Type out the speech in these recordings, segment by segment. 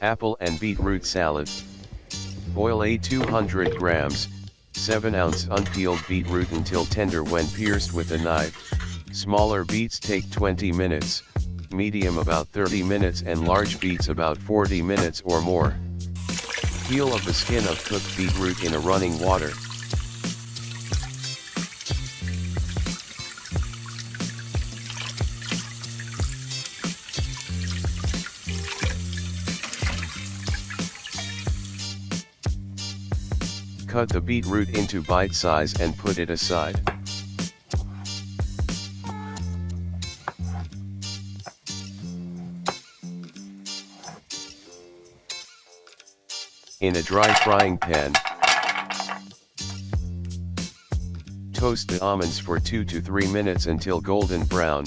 Apple and beetroot salad. Boil a 200 grams, 7-ounce unpeeled beetroot until tender when pierced with a knife. Smaller beets take 20 minutes, medium about 30 minutes and large beets about 40 minutes or more. Peel off the skin of cooked beetroot in a running water. Cut the beetroot into bite size and put it aside. In a dry frying pan, toast the almonds for 2 to 3 minutes until golden brown.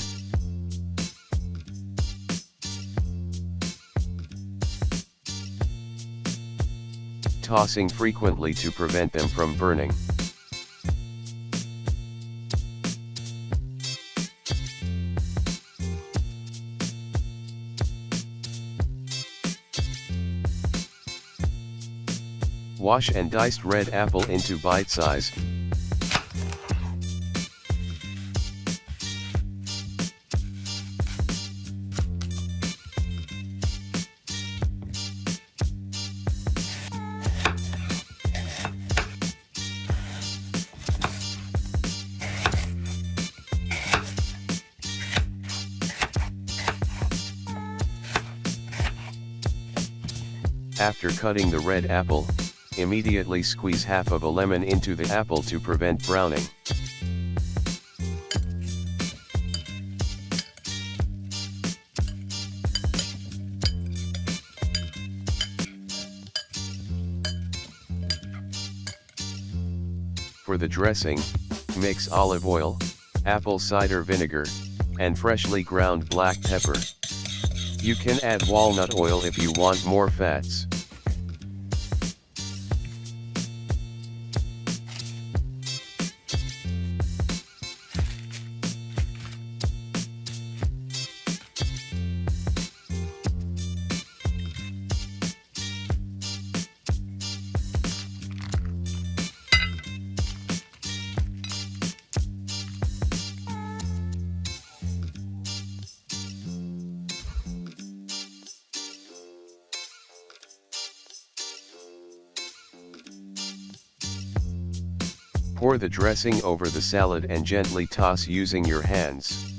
Tossing frequently to prevent them from burning. Wash and diced red apple into bite size. After cutting the red apple, immediately squeeze half of a lemon into the apple to prevent browning. For the dressing, mix olive oil, apple cider vinegar, and freshly ground black pepper. You can add walnut oil if you want more fats. Pour the dressing over the salad and gently toss using your hands.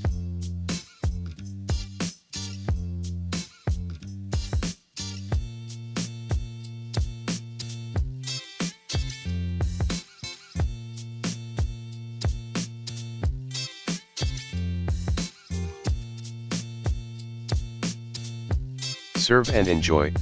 Serve and enjoy.